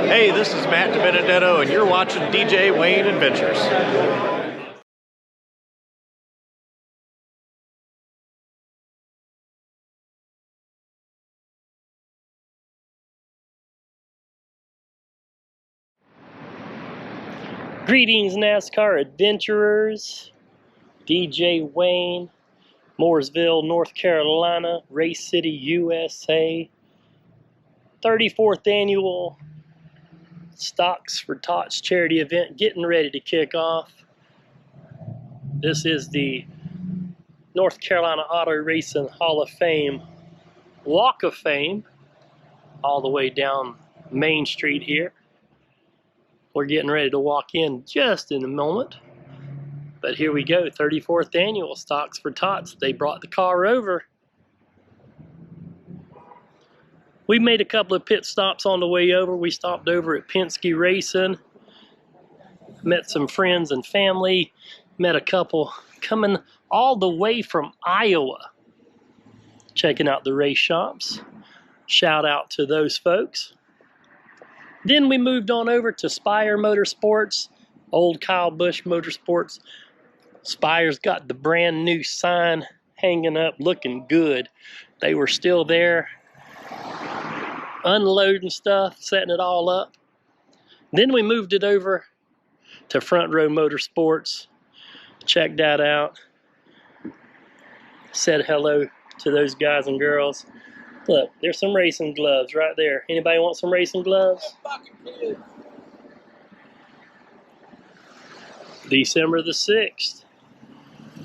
Hey, this is Matt DiBenedetto, and you're watching DJ Wayne Adventures. Greetings, NASCAR adventurers. DJ Wayne, Mooresville, North Carolina, Race City, USA. 34th annual Stocks for Tots charity event getting ready to kick off. This is the North Carolina Auto Racing Hall of Fame Walk of Fame, all the way down Main Street here. We're getting ready to walk in just in a moment. But here we go, 34th annual Stocks for Tots. They brought the car over. We made a couple of pit stops on the way over. We stopped over at Penske Racing, met some friends and family, met a couple coming all the way from Iowa, checking out the race shops. Shout out to those folks. Then we moved on over to Spire Motorsports, old Kyle Busch Motorsports. Spire's got the brand new sign hanging up, looking good. They were still there, unloading stuff, setting it all up. Then we moved it over to Front Row Motorsports, checked that out, said hello to those guys and girls. Look, there's some racing gloves right there. Anybody want some racing gloves? December the 6th.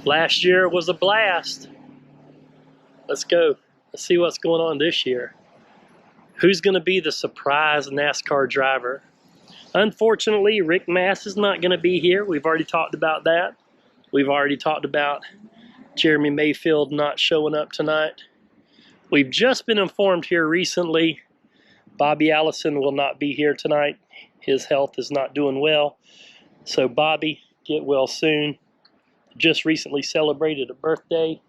Last year was a blast. Let's go. Let's see what's going on this year. Who's going to be the surprise NASCAR driver? Unfortunately, Rick Mass is not going to be here. We've already talked about that. We've already talked about Jeremy Mayfield not showing up tonight. We've just been informed here recently Bobby Allison will not be here tonight. His health is not doing well. So Bobby, get well soon. Just recently celebrated a birthday.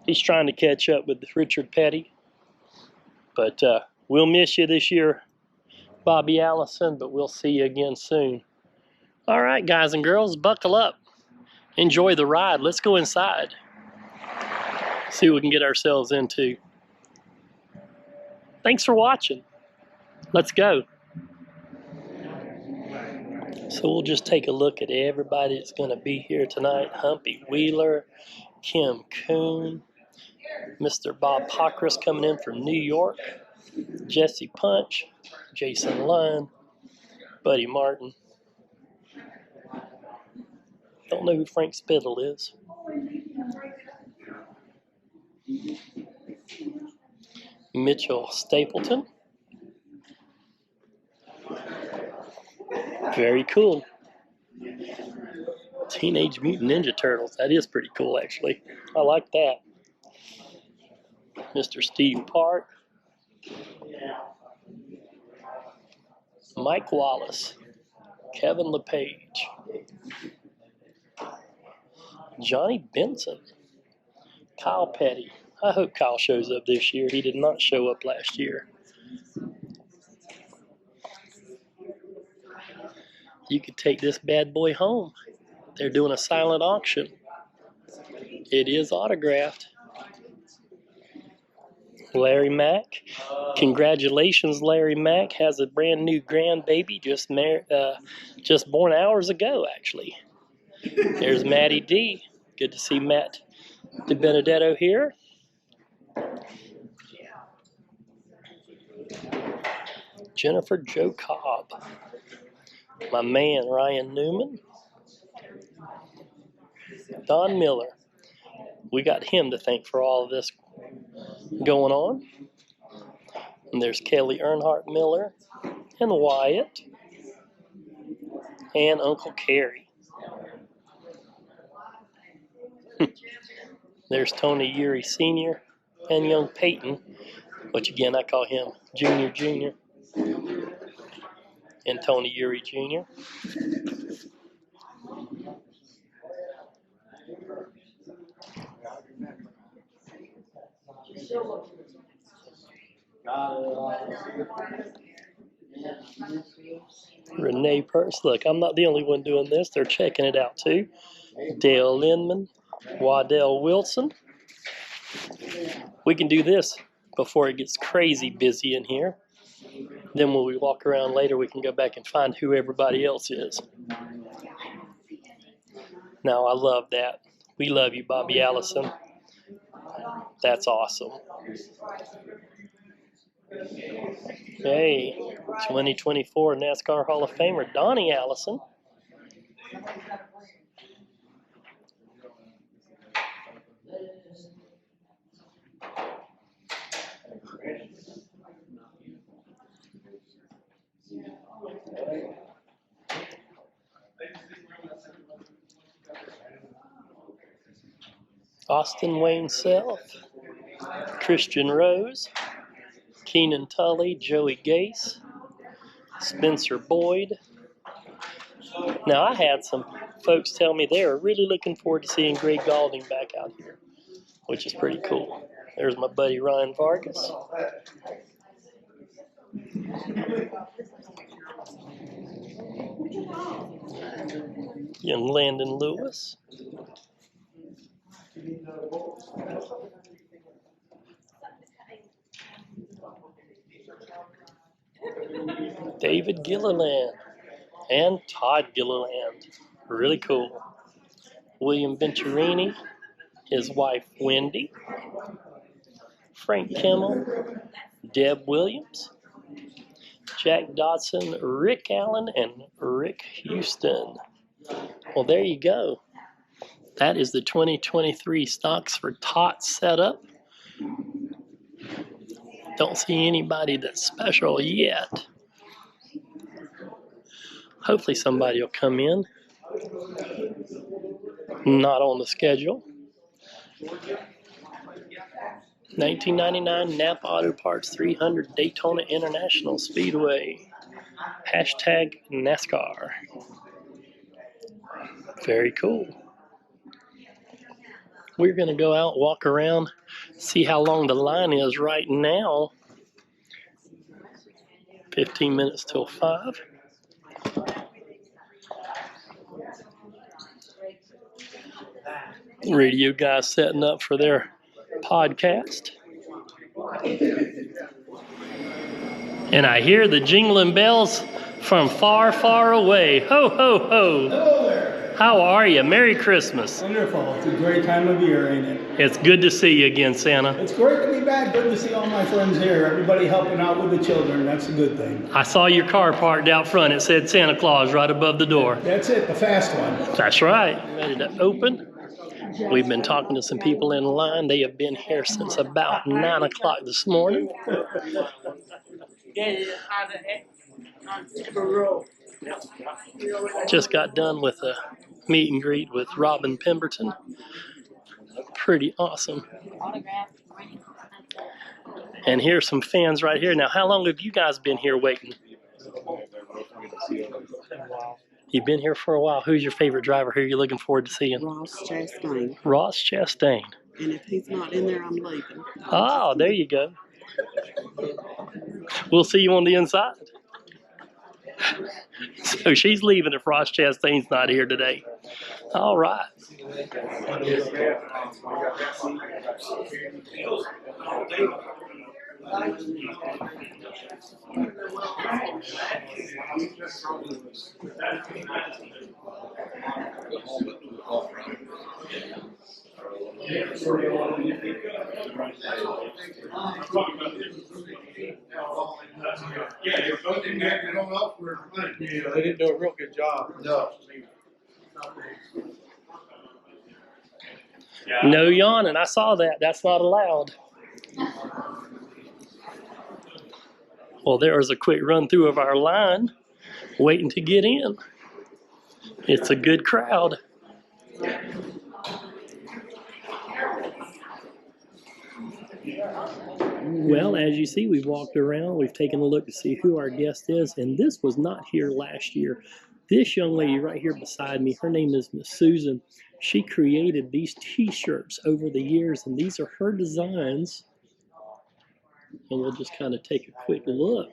He's trying to catch up with Richard Petty. But we'll miss you this year, Bobby Allison, but we'll see you again soon. All right, guys and girls, buckle up. Enjoy the ride. Let's go inside. See what we can get ourselves into. Thanks for watching. Let's go. So we'll just take a look at everybody that's going to be here tonight. Humpy Wheeler, Kim Coon, Mr. Bob Pockris coming in from New York, Jesse Punch, Jason Lunn, Buddy Martin. Don't know who Frank Spittle is. Mitchell Stapleton. Very cool. Teenage Mutant Ninja Turtles. That is pretty cool, actually. I like that. Mr. Steve Park. Mike Wallace. Kevin LePage. Johnny Benson. Kyle Petty. I hope Kyle shows up this year. He did not show up last year. You could take this bad boy home. They're doing a silent auction. It is autographed. Larry Mack. Congratulations, Larry Mack has a brand new grandbaby just born hours ago, actually. There's Matty D. Good to see Matt DiBenedetto here. Jennifer Jo Cobb. My man, Ryan Newman. Don Miller. We got him to thank for all of this going on. And there's Kelly Earnhardt Miller and Wyatt and Uncle Kerry. There's Tony Urey Sr. and young Peyton, which again I call him Junior, and Tony Urey Jr. Renee Purse. Look, I'm not the only one doing this. They're checking it out too. Dale Lindman, Waddell Wilson. We can do this before it gets crazy busy in here. Then when we walk around later, we can go back and find who everybody else is. Now, I love that. We love you, Bobby Allison. That's awesome. Hey, 2024 NASCAR Hall of Famer, Donnie Allison. Austin Wayne Self, Christian Rose, Keenan Tully, Joey Gase, Spencer Boyd. Now, I had some folks tell me they are really looking forward to seeing Greg Galding back out here, which is pretty cool. There's my buddy Ryan Vargas. Young Landon Lewis. David Gilliland and Todd Gilliland. Really cool. William Venturini, his wife Wendy, Frank Kimmel, Deb Williams, Jack Dodson, Rick Allen, and Rick Houston. Well, there you go. That is the 2023 stocks for Tots setup. Don't see anybody that's special yet. Hopefully somebody will come in. Not on the schedule. 1999 Napa Auto Parts 300 Daytona International Speedway. Hashtag NASCAR. Very cool. We're going to go out, walk around, see how long the line is right now. 15 minutes till 5. Radio guys setting up for their podcast. And I hear the jingling bells from far, far away. Ho, ho, ho. Hello there. How are you? Merry Christmas. Wonderful. It's a great time of year, ain't it? It's good to see you again, Santa. It's great to be back. Good to see all my friends here. Everybody helping out with the children. That's a good thing. I saw your car parked out front. It said Santa Claus right above the door. That's it, the fast one. That's right. Ready to open. We've been talking to some people in line. They have been here since about 9 o'clock this morning. Just got done with a meet and greet with Robin Pemberton. Pretty awesome. And here's some fans right here. Now, how long have you guys been here waiting? You've been here for a while. Who's your favorite driver? Who are you looking forward to seeing? Ross Chastain. Ross Chastain. And if he's not in there, I'm leaving. Oh, there you go. We'll see you on the inside. So she's leaving if Ross Chastain's not here today. All right. Yeah, you're both in there. You don't know for money. Yeah, they didn't do a real good job. No. No yawning. I saw that. That's not allowed. Well, there was a quick run through of our line waiting to get in. It's a good crowd. Well, as you see, we've walked around. We've taken a look to see who our guest is, and this was not here last year. This young lady right here beside me, her name is Miss Susan. She created these T-shirts over the years, and these are her designs. And we'll just kind of take a quick look.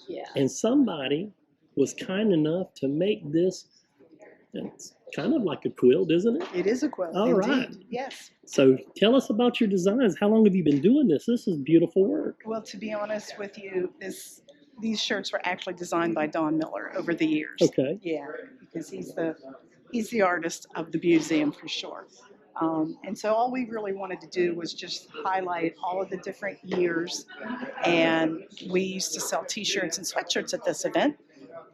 Yeah. And somebody was kind enough to make this. It's kind of like a quilt, isn't it? It is a quilt. All indeed. right. Yes. So tell us about your designs. How long have you been doing this? This is beautiful work. Well, to be honest with you, these shirts were actually designed by Don Miller over the years. Okay. Yeah, because he's the artist of the museum for sure. And so all we really wanted to do was just highlight all of the different years. And we used to sell T-shirts and sweatshirts at this event.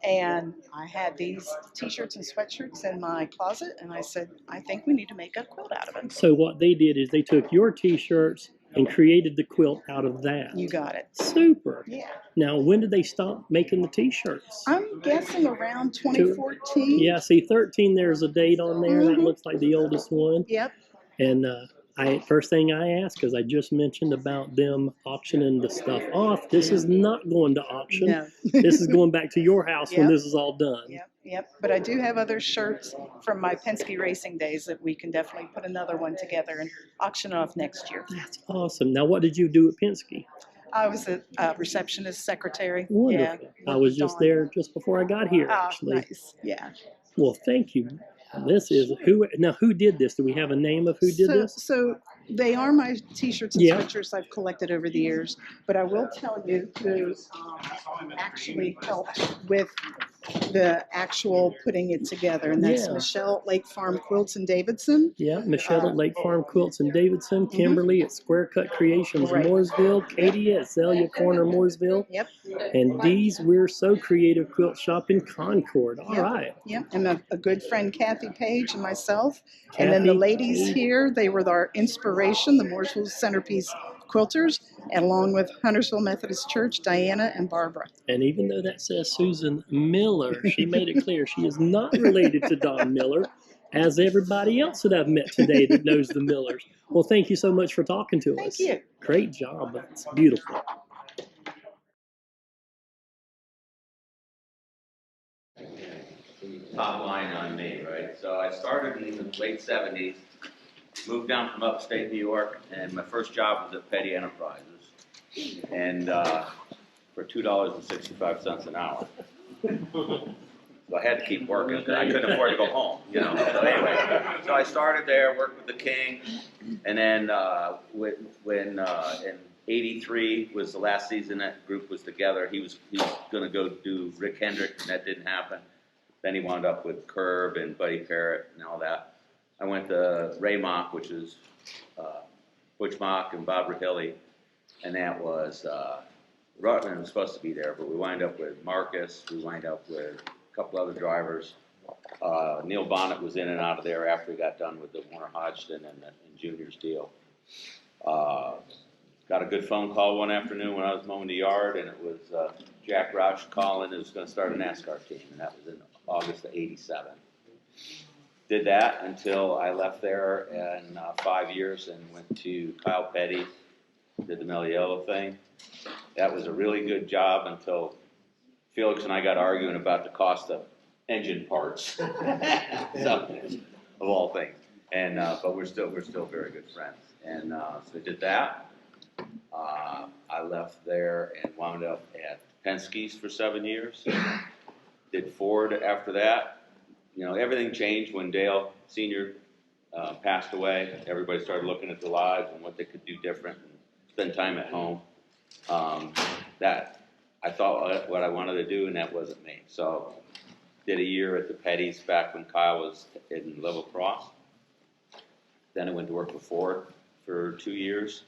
And I had these T-shirts and sweatshirts in my closet, and I said, I think we need to make a quilt out of it. So what they did is they took your T-shirts and created the quilt out of that. You got it. Super. Yeah. Now, when did they stop making the T-shirts? I'm guessing around 2014. Yeah, see, 13, there's a date on there. That looks like the oldest one. Yep. And first thing I asked, because I just mentioned about them auctioning the stuff off, this is not going to auction. No. This is going back to your house when Yep. this is all done. Yep. But I do have other shirts from my Penske racing days that we can definitely put another one together and auction off next year. That's awesome. Now, what did you do at Penske? I was a receptionist secretary. Wonderful. Yeah, I was just there just before I got here, Oh, actually. nice. Yeah. Well, thank you. This is who did this? Do we have a name of who did this? So they are my T-shirts and Yeah. sweatshirts I've collected over the years, but I will tell you who actually helped with the actual putting it together, and that's Yeah. Michelle at Lake Farm Quilts and Davidson. Yeah, Michelle at Lake Farm Quilts in Davidson, Kimberly at Square Cut Creations Right. Mooresville, Katie at Zelia Corner Mooresville, Yep. and Dee's We're So Creative Quilt Shop in Concord. All right. Yep. And a good friend, Kathy Page, and myself. And then the Kathy ladies Page. here, they were our inspiration, the Mooresville Centerpiece Quilters, and along with Huntersville Methodist Church, Diana and Barbara. And even though that says Susan Miller, she made it clear she is not related to Don Miller, as everybody else that I've met today that knows the Millers. Well, thank you so much for talking to us. Thank you. Great job. That's beautiful. Top line on me, right? So I started in the late 70s, moved down from upstate New York, and my first job was at Petty Enterprises, and for $2.65 an hour. So I had to keep working because I couldn't afford to go home, you know. So anyway, so I started there, worked with the King, and then when in '83 was the last season that group was together, he was going to go do Rick Hendrick, and that didn't happen. Then he wound up with Curb and Buddy Parrott and all that. I went to Ray Mock, which is Butch Mock and Bob Rahilly, and that was Rutland was supposed to be there, but we wind up with Marcus. We wind up with a couple other drivers. Neil Bonnet was in and out of there after he got done with the Warner Hodgson and Junior's deal. Got a good phone call one afternoon when I was mowing the yard, and it was Jack Roush calling who was going to start a NASCAR team, and that was in August of '87. Did that until I left there in 5 years and went to Kyle Petty, did the Meliello thing. That was a really good job until Felix and I got arguing about the cost of engine parts, so, of all things. And but we're still very good friends. And so I did that. I left there and wound up at Penske's for 7 years. Did Ford after that. You know, everything changed when Dale Sr. Passed away. Everybody started looking at their lives and what they could do different and spend time at home. That I thought what I wanted to do, and that wasn't me. So did a year at the Petties back when Kyle was in Level Cross. Then I went to work for Ford for 2 years,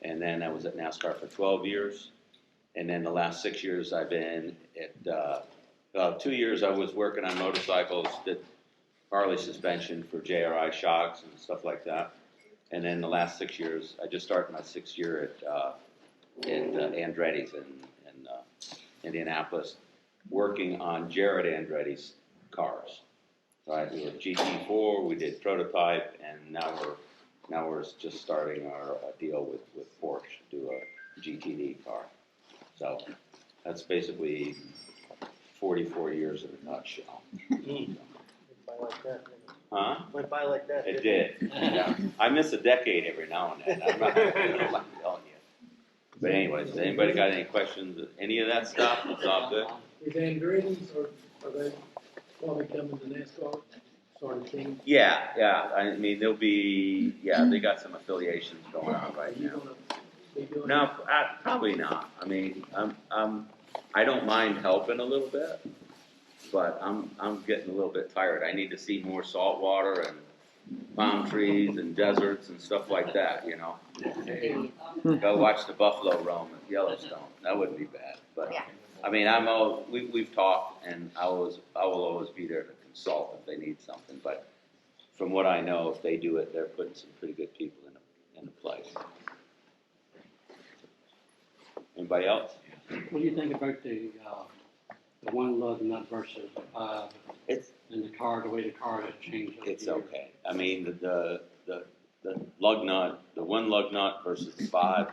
and then I was at NASCAR for 12 years. And then the last 6 years I've been at 2 years I was working on motorcycles, did Harley suspension for JRI shocks and stuff like that. And then the last 6 years, I just started my 6th year at Andretti's in Indianapolis, working on Jared Andretti's cars. Right, we were GT4, we did prototype, and now we're just starting our deal with Porsche to do a GTD car. So that's basically 44 years in a nutshell. Went by like that. Huh? Went by like that. It did. Yeah. I miss a decade every now and then. I'm not telling you. But anyways, has anybody got any questions? Any of that stuff? It's all good. Is Andretti's or are they probably coming to NASCAR? Sort of thing. Yeah. I mean, they'll be. Yeah, they got some affiliations going on right now. No, probably not. I mean, I don't mind helping a little bit, but I'm getting a little bit tired. I need to see more salt water and palm trees and deserts and stuff like that. You know, go watch the buffalo roam at Yellowstone. That wouldn't be bad. But I mean, we've talked, and I will always be there to consult if they need something. But from what I know, if they do it, they're putting some pretty good people in place. Anybody else? What do you think about the one lug nut versus the 5 and the way the car has changed? It's okay. I mean, the lug nut, the one lug nut versus the 5,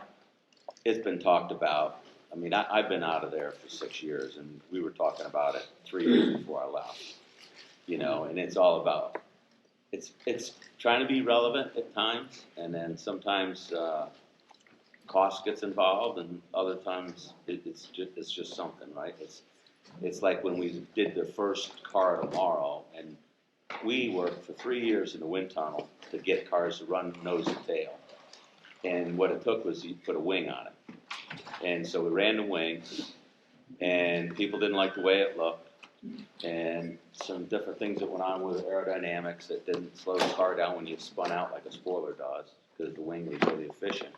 it's been talked about. I mean, I've been out of there for 6 years, and we were talking about it 3 years before I left. You know, and it's all about it's trying to be relevant at times, and then sometimes cost gets involved, and other times it's just something, right? It's like when we did the first car tomorrow, and we worked for 3 years in the wind tunnel to get cars to run nose and tail. And what it took was you put a wing on it. And so we ran the wing, and people didn't like the way it looked, and some different things that went on with aerodynamics that didn't slow the car down when you spun out like a spoiler does, because the wing was really efficient.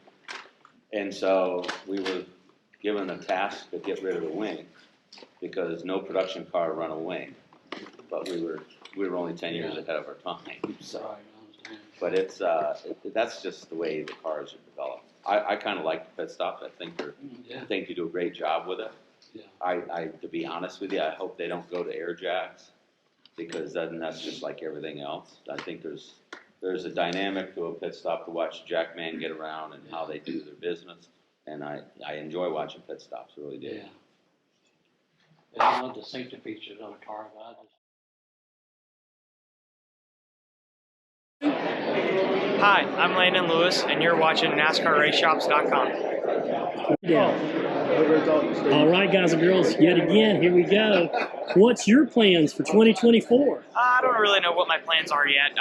And so we were given a task to get rid of the wing, because no production car run a wing. But we were only 10 years ahead of our time. So, but that's just the way the cars are developed. I kind of like the pit stops. I think you do a great job with it. Yeah. To be honest with you, I hope they don't go to air jacks, because then that's just like everything else. I think there's a dynamic to a pit stop to watch Jackman get around and how they do their business, and I enjoy watching pit stops. Really do. Yeah. I love the safety features on a car. Hi, I'm Landon Lewis, and you're watching NASCARRaceShops.com. Yeah. All right, guys and girls, yet again, here we go. What's your plans for 2024? I don't really know what my plans are yet.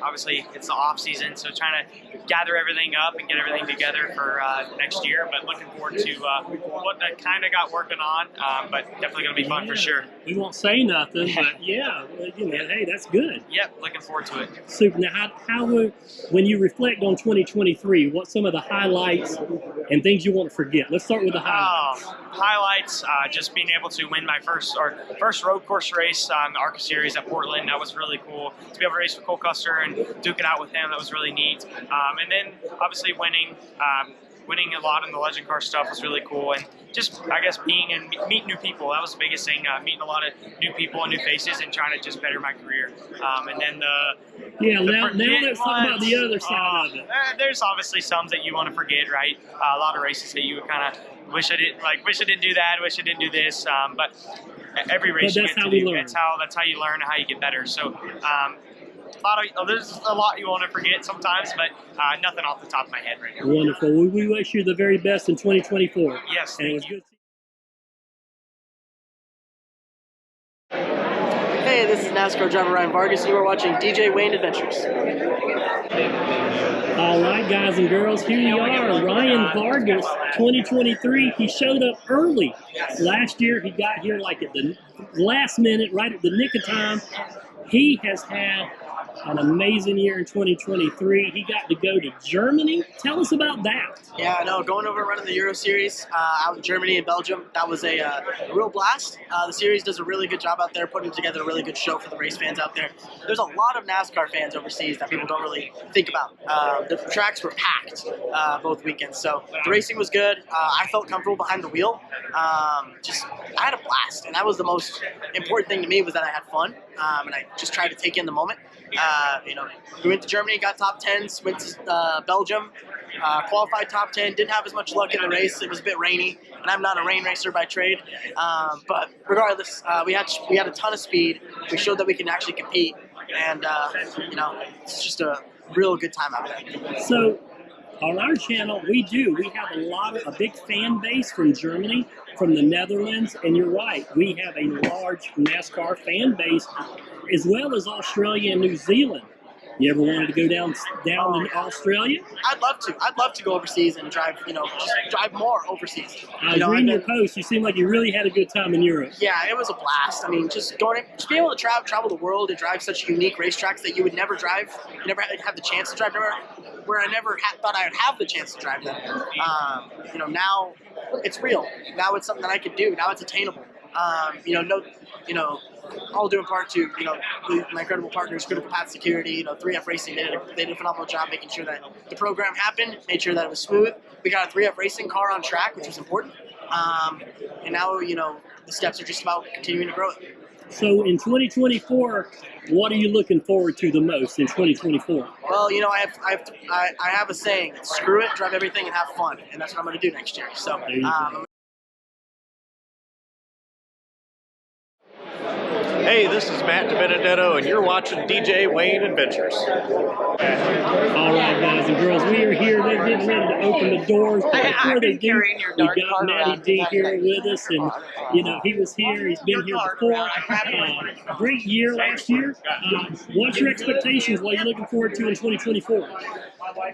Obviously, it's the off season, so trying to gather everything up and get everything together for next year. But looking forward to what I kind of got working on. But definitely going to be fun for sure. We won't say nothing, but yeah, hey, that's good. Yep, looking forward to it. Super. Now, when you reflect on 2023, what's some of the highlights and things you want to forget? Let's start with the highlights. Highlights, just being able to win my first road course race on the ARCA Series at Portland. That was really cool. To be able to race with Cole Custer and duke it out with him, that was really neat. And then obviously winning a lot in the legend car stuff was really cool. And just, I guess, meeting new people. That was the biggest thing, meeting a lot of new people and new faces and trying to just better my career. And then now let's talk about the other side of it. There's obviously some that you want to forget, right? A lot of races that you would kind of wish I didn't do that, wish I didn't do this. But every race you get to do, that's how you learn and how you get better. So there's a lot you want to forget sometimes, but nothing off the top of my head right now. Wonderful. We wish you the very best in 2024. Yes, thank you. Hey, this is NASCAR driver Ryan Vargas. You are watching DJ Wayne Adventures. All right, guys and girls, here you are. Ryan Vargas, 2023. He showed up early. Last year, he got here like at the last minute, right at the nick of time. He has had an amazing year in 2023. He got to go to Germany. Tell us about that. Yeah, no, going over and running the Euro Series out in Germany and Belgium, that was a real blast. The series does a really good job out there, putting together a really good show for the race fans out there. There's a lot of NASCAR fans overseas that people don't really think about. The tracks were packed both weekends, so the racing was good. I felt comfortable behind the wheel. I had a blast, and that was the most important thing to me, was that I had fun, and I just tried to take in the moment. We went to Germany, got top 10s, went to Belgium, qualified top 10, didn't have as much luck in the race. It was a bit rainy, and I'm not a rain racer by trade. But regardless, we had a ton of speed. We showed that we can actually compete, and it's just a real good time out there. So, On our channel, we do. We have a big fan base from Germany, from the Netherlands, and you're right, we have a large NASCAR fan base, as well as Australia and New Zealand. You ever wanted to go down in Australia? I'd love to. I'd love to go overseas and drive, just drive more overseas. I was reading your post. You seem like you really had a good time in Europe. Yeah, it was a blast. I mean, just being able to travel the world and drive such unique racetracks that you would never drive, you never have the chance to drive, where I never thought I would have the chance to drive them. Now it's real. Now it's something that I can do. Now it's attainable. All due in part to my incredible partners, Critical Path Security, 3F Racing. They did a phenomenal job making sure that the program happened, made sure that it was smooth. We got a 3F Racing car on track, which was important. And now the steps are just about continuing to grow it. So in 2024, what are you looking forward to the most in 2024? Well, I have a saying: screw it, drive everything, and have fun, and that's what I'm going to do next year. So. Hey, this is Matt DiBenedetto, and you're watching DJ Wayne Adventures. All right, guys and girls, we are here. They're getting ready to open the doors. But before they do, we got Matty D here with us, and he was here. He's been here before. Great year last year. What's your expectations? What are you looking forward to in 2024?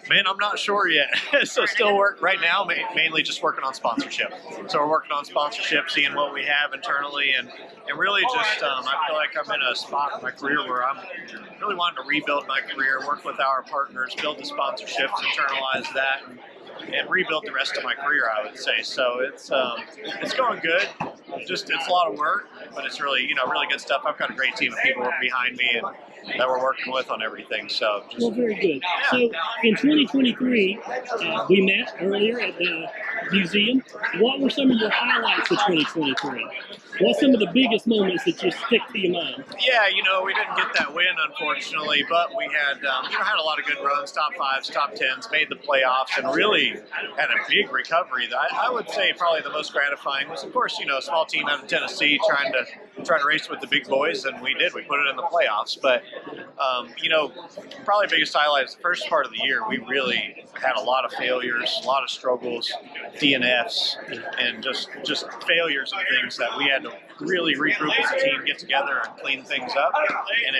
Man, I'm not sure yet. So still work right now, mainly just working on sponsorship. So we're working on sponsorship, seeing what we have internally, and really just I feel like I'm in a spot in my career where I'm really wanting to rebuild my career, work with our partners, build the sponsorships, internalize that, and rebuild the rest of my career, I would say. So it's going good. It's a lot of work, but it's really really good stuff. I've got a great team of people behind me and that we're working with on everything. So well, very good. So in 2023, we met earlier at the museum. What were some of your highlights of 2023? What's some of the biggest moments that just stick to your mind? Yeah, we didn't get that win, unfortunately, but we had had a lot of good runs, top 5s, top 10s, made the playoffs, and really had a big recovery. I would say probably the most gratifying was, of course, a small team out of Tennessee trying to race with the big boys, and we did. We put it in the playoffs, but probably the biggest highlight is the first part of the year. We really had a lot of failures, a lot of struggles, DNFs, and just failures and things that we had to really regroup as a team, get together and clean things up.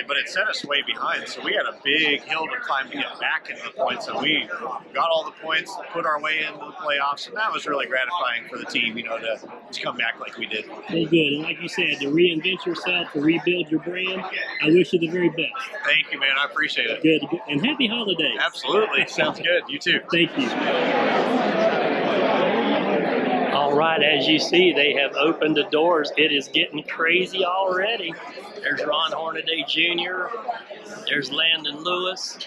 But it set us way behind, so we had a big hill to climb to get back into the points, and we got all the points, put our way into the playoffs, and that was really gratifying for the team, to come back like we did. Very good, and like you said, to reinvent yourself, to rebuild your brand, I wish you the very best. Thank you, man. I appreciate it. Good, and happy holidays. Absolutely. Sounds good. You too. Thank you. All right, as you see, they have opened the doors. It is getting crazy already. There's Ron Hornaday Jr. There's Landon Lewis.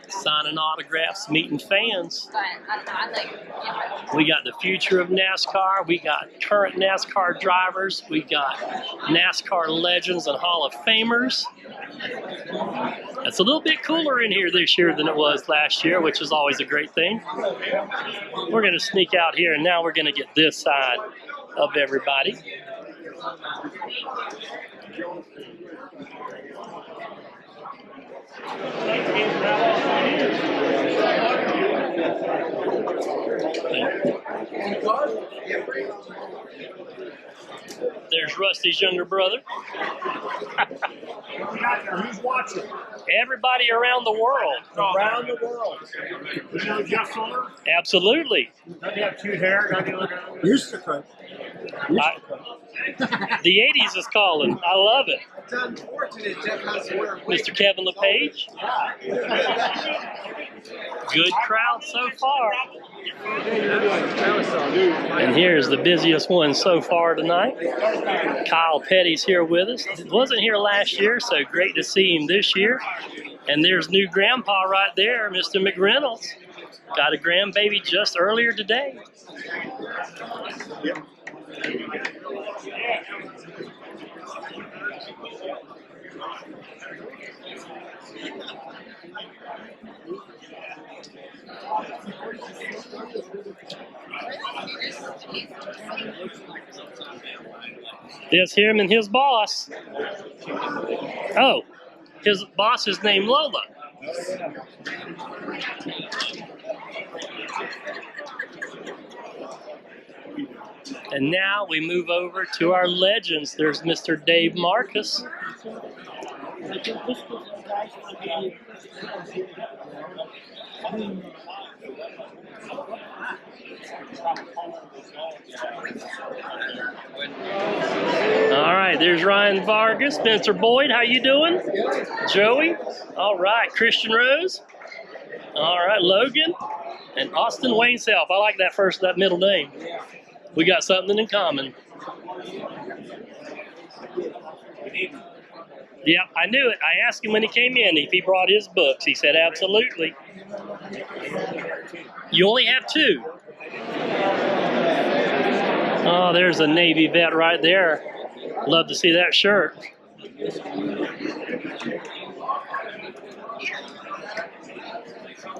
Signing autographs, meeting fans. We got the future of NASCAR. We got current NASCAR drivers. We got NASCAR legends and Hall of Famers. It's a little bit cooler in here this year than it was last year, which is always a great thing. We're going to sneak out here, and now we're going to get this side of everybody. There's Rusty's younger brother. Who's watching? Everybody around the world. Around the world. You know Jeff Fuller? Absolutely. Doesn't he have cute hair? Used to cook. The 80s is calling. I love it. It's unfortunate Jeff has to wear Mr. Kevin LePage. Good crowd so far. And here's the busiest one so far tonight. Kyle Petty's here with us. Wasn't here last year, so great to see him this year. And there's new grandpa right there, Mr. McReynolds. Got a grandbaby just earlier today. Yep. There's him and his boss. Oh, his boss is named Lola. And now we move over to our legends. There's Mr. Dave Marcus. All right, there's Ryan Vargas, Spencer Boyd, how you doing? Joey, all right, Christian Rose, all right, Logan, and Austin Wayne Self. I like that middle name. We got something in common. Yeah, I knew it. I asked him when he came in if he brought his books. He said absolutely. You only have 2. Oh, there's a Navy vet right there. Love to see that shirt.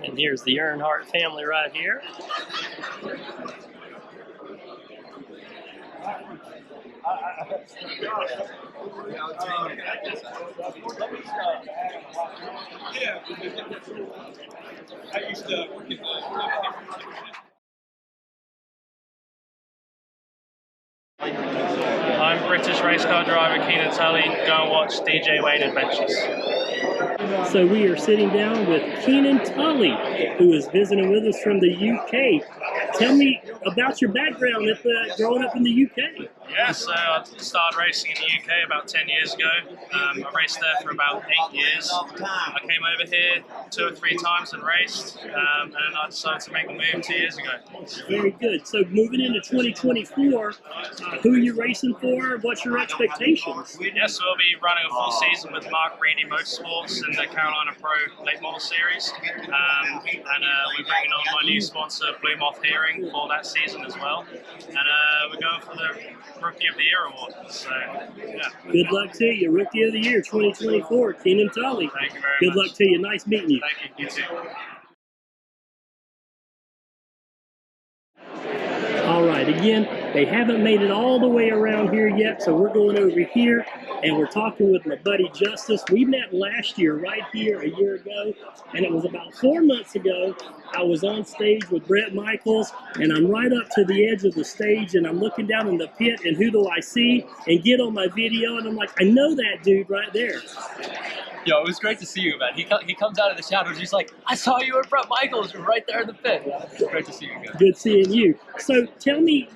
And here's the Earnhardt family right here. I used to work in I'm British race car driver Keenan Tully. Go and watch DJ Wade Adventures. So we are sitting down with Keenan Tully, who is visiting with us from the UK. Tell me about your background growing up in the UK. Yeah, so I started racing in the UK about 10 years ago. I raced there for about 8 years. I came over here 2 or 3 times and raced, and I decided to make the move 2 years ago. Very good. So moving into 2024, who are you racing for? What's your expectations? Yeah, so we'll be running a full season with Mark Reedy Motorsports in the Carolina Pro Late Model Series. And we're bringing on my new sponsor, Blue Moth Hearing, for that season as well. And we're going for the Rookie of the Year award. So, yeah. Good luck to you. Rookie of the Year 2024, Keenan Tully. Thank you very much. Good luck to you. Nice meeting you. Thank you. You too. All right, again, they haven't made it all the way around here yet, so we're going over here, and we're talking with my buddy Justice. We met last year right here a year ago, and it was about 4 months ago. I was on stage with Brett Michaels, and I'm right up to the edge of the stage, and I'm looking down in the pit, and who do I see? And get on my video, and I'm like, I know that dude right there. Yo, it was great to see you, man. He comes out of the shadows. He's like, I saw you at Brett Michaels. You're right there in the pit. Great to see you again. Good seeing you. So tell me,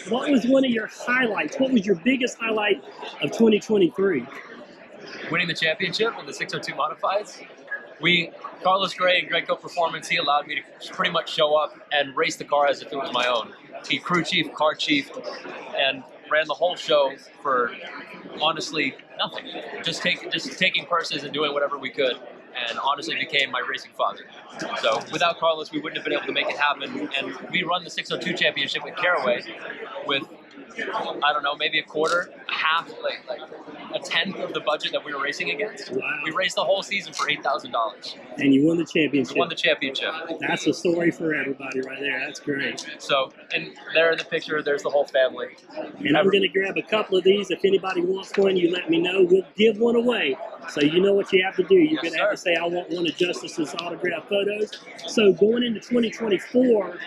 what was one of your highlights? What was your biggest highlight of 2023? Winning the championship in the 602 Modifieds. Carlos Gray and Greco Performance, he allowed me to pretty much show up and race the car as if it was my own. He crew chief, car chief, and ran the whole show for honestly nothing. Just taking purses and doing whatever we could, and honestly became my racing father. So without Carlos, we wouldn't have been able to make it happen. And we run the 602 championship at Caraway with, I don't know, maybe a quarter, a half, like a tenth of the budget that we were racing against. Wow. We raced the whole season for $8,000. And you won the championship. We won the championship. That's a story for everybody right there. That's great. So, and there in the picture, there's the whole family. And I'm going to grab a couple of these. If anybody wants one, you let me know. We'll give one away. So you know what you have to do. You're going to have to say, I want one of Justice's autographed photos. So going into 2024,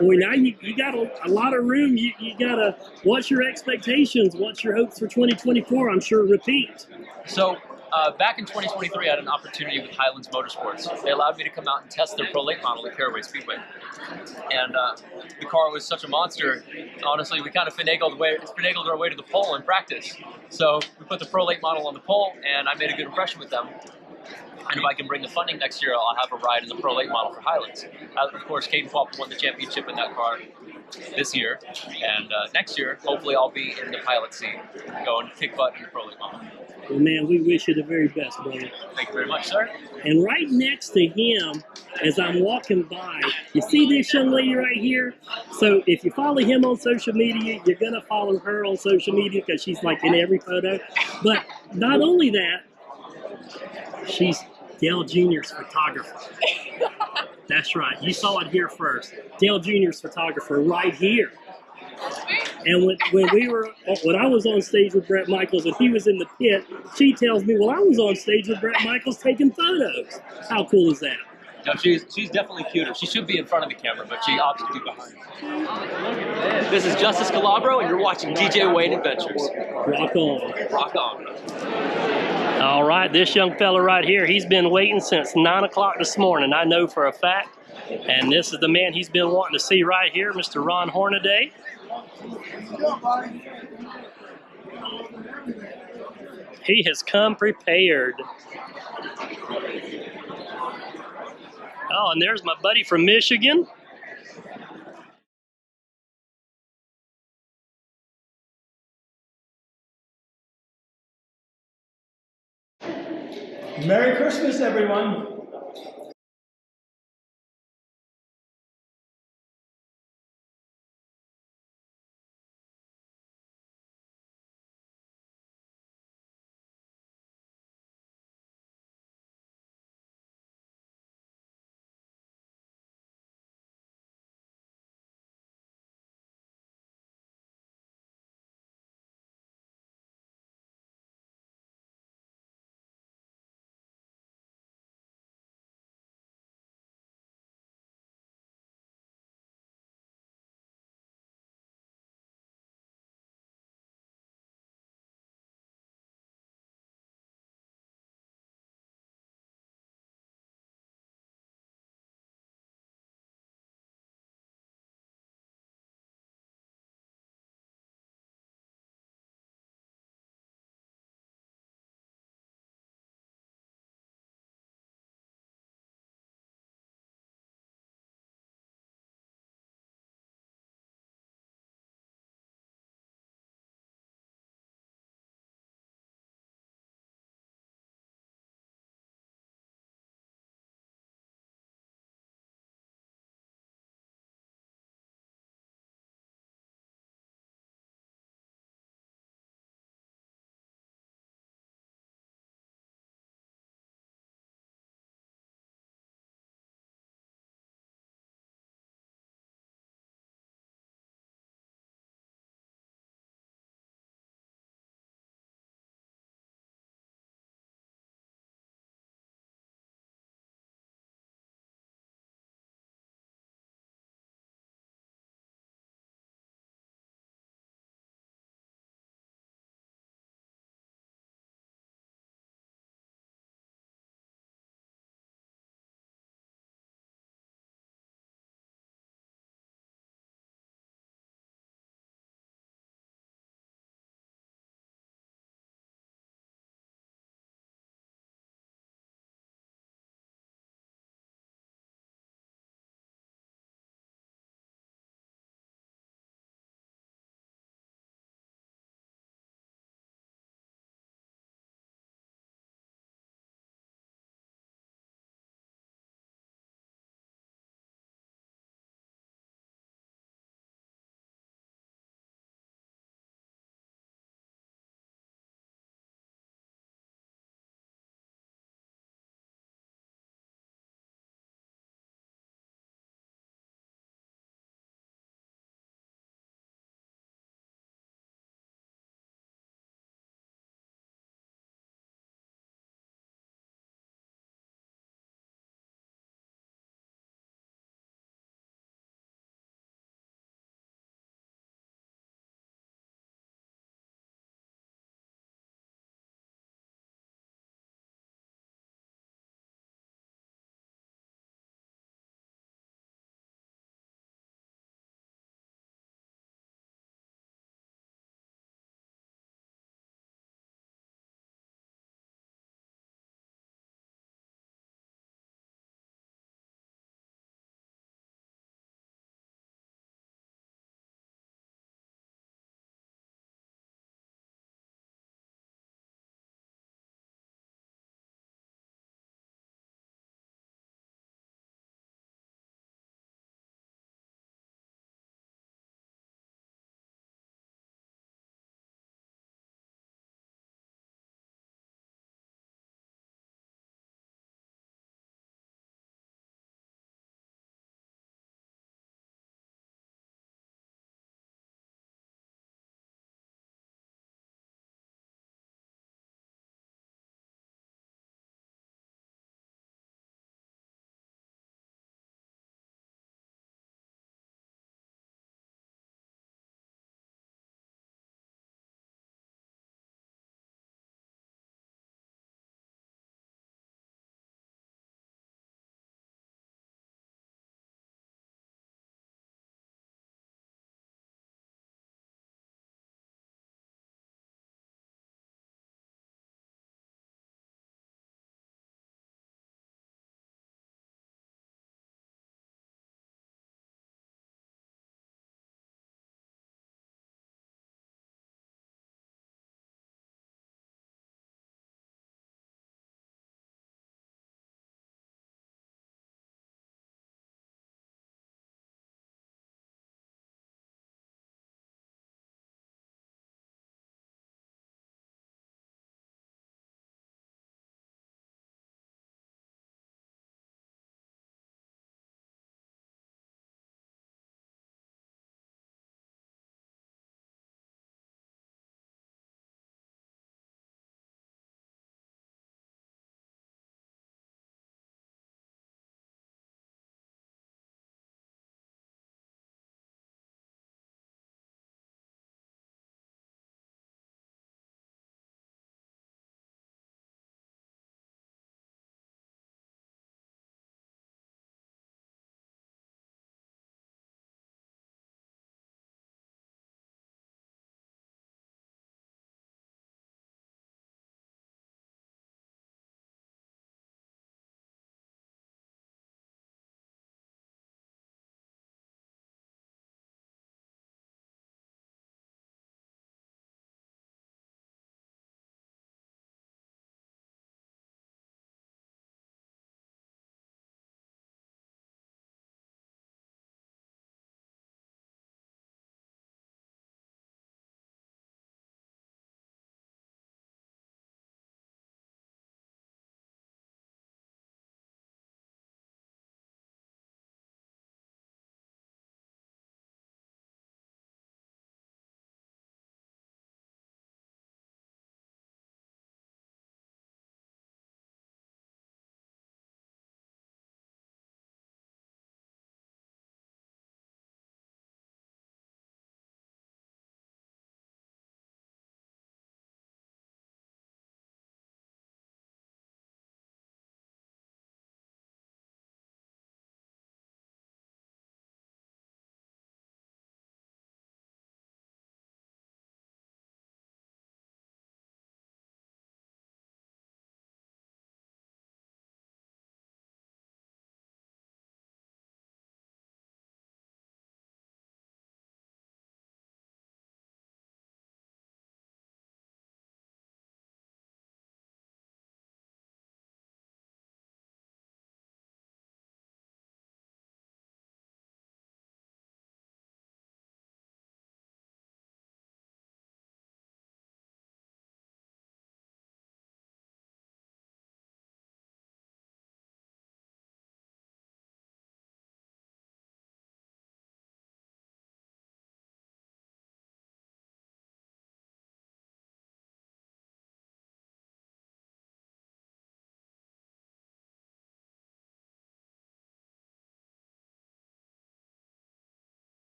boy, now you got a lot of room. You got to, what's your expectations? What's your hopes for 2024? I'm sure repeat. So back in 2023, I had an opportunity with Highlands Motorsports. They allowed me to come out and test their Pro Late model at Caraway Speedway. And the car was such a monster. Honestly, we kind of finagled our way to the pole in practice. So we put the Pro Late model on the pole, and I made a good impression with them. And if I can bring the funding next year, I'll have a ride in the Pro Late model for Highlands. Of course, Caden Falk won the championship in that car this year. And next year, hopefully I'll be in the pilot seat, going kick butt in the Pro Late model. Well, man, we wish you the very best, brother. Thank you very much, sir. And right next to him, as I'm walking by, you see this young lady right here? So if you follow him on social media, you're going to follow her on social media because she's like in every photo. But not only that, she's Dale Jr.'s photographer. That's right. You saw it here first. Dale Jr.'s photographer right here. And when I was on stage with Bret Michaels and he was in the pit, she tells me, well, I was on stage with Bret Michaels taking photos. How cool is that? No, she's definitely cuter. She should be in front of the camera, but she opts to be behind. This is Justice Calabro, and you're watching DJ Wayne Adventures. Rock on. Rock on. All right, this young fella right here, he's been waiting since 9 o'clock this morning, I know for a fact. And this is the man he's been wanting to see right here, Mr. Ron Hornaday. He has come prepared. Oh, and there's my buddy from Michigan. Merry Christmas, everyone.